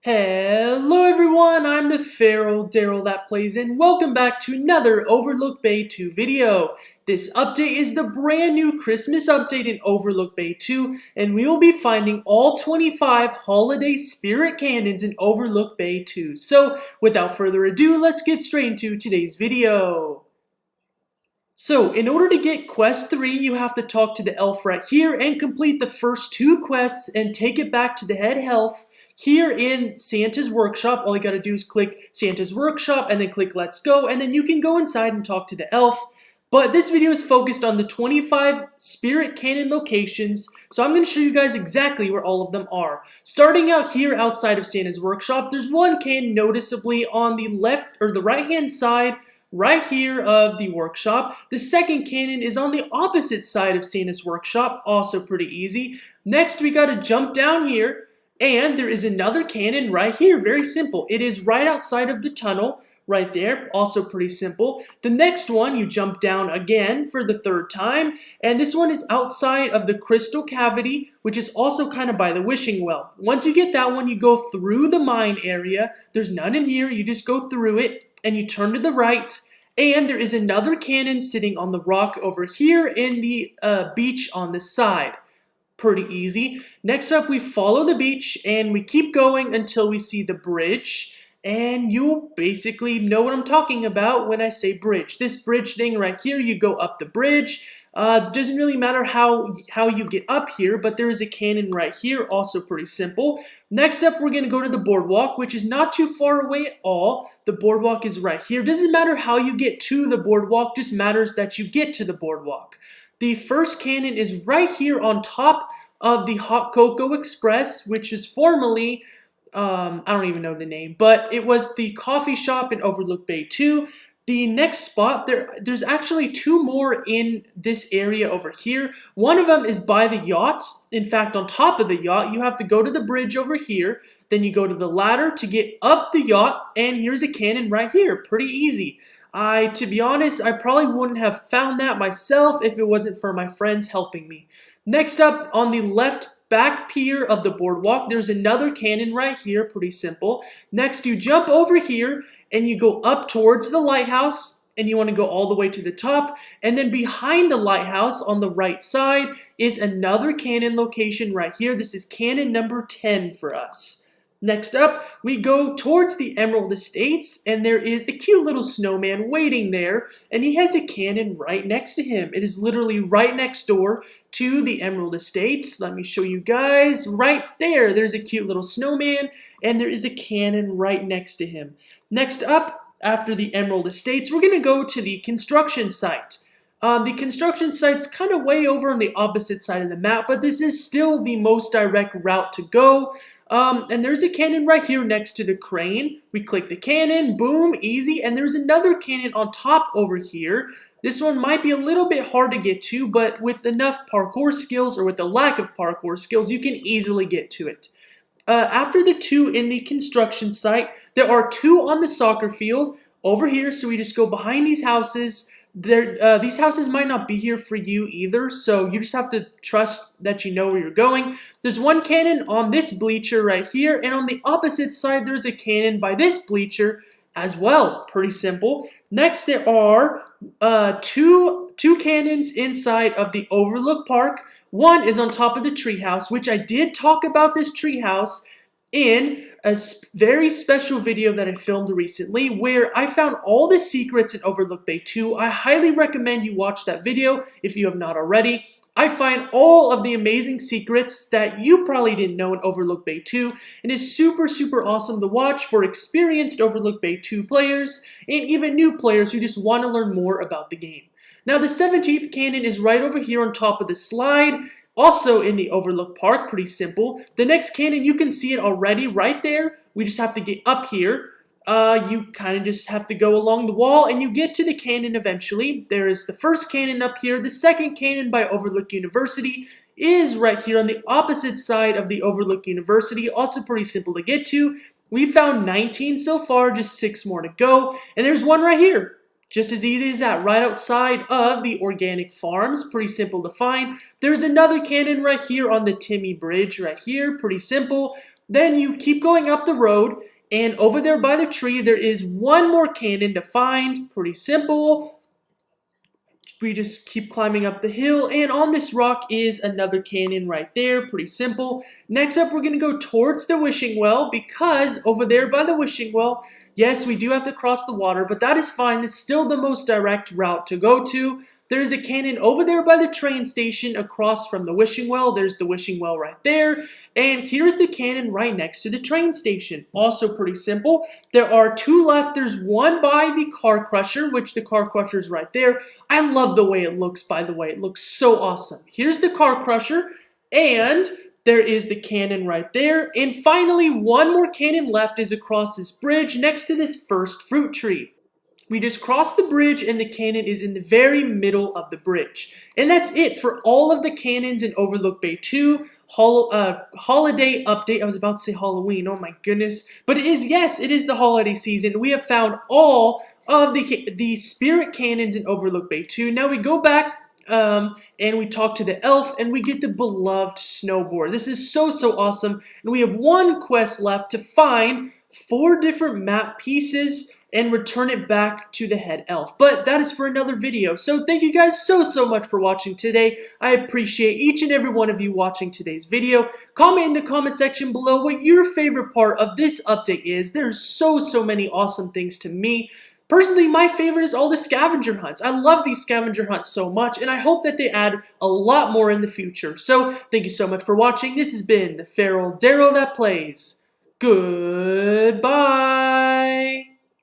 Hello everyone, I'm TheFeralDarrellPlays and welcome back to another Overlook Bay 2 video. This update is the brand new Christmas update in Overlook Bay 2 and we will be finding all 25 holiday spirit cannons in Overlook Bay 2. So without further ado, let's get straight into today's video. So, in order to get quest 3, you have to talk to the elf right here and complete the first 2 quests and take it back to the head elf here in Santa's workshop. All you gotta do is click Santa's workshop and then click let's go, and then you can go inside and talk to the elf. But this video is focused on the 25 spirit cannon locations, so I'm going to show you guys exactly where all of them are. Starting out here outside of Santa's workshop, there's one cannon noticeably on the left or the right hand side right here of the workshop. The second cannon is on the opposite side of Santa's workshop, also pretty easy. Next we gotta jump down here, and there is another cannon right here, very simple. It is right outside of the tunnel, right there, also pretty simple. The next one, you jump down again for the 3rd time, and this one is outside of the crystal cavity, which is also kind of by the wishing well. Once you get that one, you go through the mine area. There's none in here, you just go through it, and you turn to the right, and there is another cannon sitting on the rock over here in the beach on the side. Pretty easy. Next up, we follow the beach, and we keep going until we see the bridge. And you'll basically know what I'm talking about when I say bridge. This bridge thing right here, you go up the bridge. Doesn't really matter how you get up here, but there is a cannon right here, also pretty simple. Next up, we're going to go to the boardwalk, which is not too far away at all. The boardwalk is right here. Doesn't matter how you get to the boardwalk, just matters that you get to the boardwalk. The first cannon is right here on top of the Hot Cocoa Express, which is formerly I don't even know the name, but it was the coffee shop in Overlook Bay 2. The next spot, there's actually 2 more in this area over here. One of them is by the yacht. In fact, on top of the yacht, you have to go to the bridge over here. Then you go to the ladder to get up the yacht, and here's a cannon right here. Pretty easy. To be honest, I probably wouldn't have found that myself if it wasn't for my friends helping me. Next up, on the left back pier of the boardwalk, there's another cannon right here, pretty simple. Next, you jump over here and you go up towards the lighthouse, and you want to go all the way to the top, and then behind the lighthouse on the right side is another cannon location right here. This is cannon number 10 for us. Next up, we go towards the Emerald Estates, and there is a cute little snowman waiting there, and he has a cannon right next to him. It is literally right next door to the Emerald Estates. Let me show you guys. Right there, there's a cute little snowman, and there is a cannon right next to him. Next up, after the Emerald Estates, we're going to go to the construction site. The construction site's kind of way over on the opposite side of the map, but this is still the most direct route to go. And there's a cannon right here next to the crane. We click the cannon, boom, easy, and there's another cannon on top over here. This one might be a little bit hard to get to, but with enough parkour skills, or with a lack of parkour skills, you can easily get to it. After the 2 in the construction site, there are 2 on the soccer field over here, so we just go behind these houses. These houses might not be here for you either, so you just have to trust that you know where you're going. There's one cannon on this bleacher right here, and on the opposite side there's a cannon by this bleacher as well. Pretty simple. Next, there are two cannons inside of the Overlook Park. One is on top of the treehouse, which I did talk about this treehouse in a very special video that I filmed recently, where I found all the secrets in Overlook Bay 2. I highly recommend you watch that video if you have not already. I find all of the amazing secrets that you probably didn't know in Overlook Bay 2, and it's super awesome to watch for experienced Overlook Bay 2 players and even new players who just want to learn more about the game. Now, the 17th cannon is right over here on top of the slide. Also in the Overlook Park, pretty simple. The next cannon, you can see it already right there. We just have to get up here. You kind of just have to go along the wall, and you get to the cannon eventually. There is the first cannon up here. The second cannon by Overlook University is right here on the opposite side of the Overlook University. Also pretty simple to get to. We found 19 so far, just 6 more to go. And there's one right here. Just as easy as that, right outside of the organic farms. Pretty simple to find. There's another cannon right here on the Timmy Bridge right here. Pretty simple. Then you keep going up the road, and over there by the tree, there is one more cannon to find. Pretty simple. We just keep climbing up the hill, and on this rock is another cannon right there. Pretty simple. Next up, we're going to go towards the wishing well, because over there by the wishing well, yes, we do have to cross the water, but that is fine. It's still the most direct route to go to. There's a cannon over there by the train station across from the wishing well. There's the wishing well right there. And here's the cannon right next to the train station. Also pretty simple. There are two left. There's one by the car crusher, which the car crusher is right there. I love the way it looks, by the way. It looks so awesome. Here's the car crusher, and there is the cannon right there. And finally, one more cannon left is across this bridge next to this first fruit tree. We just crossed the bridge, and the cannon is in the very middle of the bridge. And that's it for all of the cannons in Overlook Bay 2 holiday update. I was about to say Halloween, oh my goodness. But it is, yes, it is the holiday season. We have found all of the spirit cannons in Overlook Bay 2. Now we go back and we talk to the elf, and we get the beloved snowboard. This is so awesome. And we have one quest left to find 4 different map pieces and return it back to the head elf. But that is for another video. So thank you guys so much for watching today. I appreciate each and every one of you watching today's video. Comment in the comment section below what your favorite part of this update is. There's so many awesome things to me. Personally, my favorite is all the scavenger hunts. I love these scavenger hunts so much, and I hope that they add a lot more in the future. So thank you so much for watching. This has been the Feral Darrell that plays. Goodbye.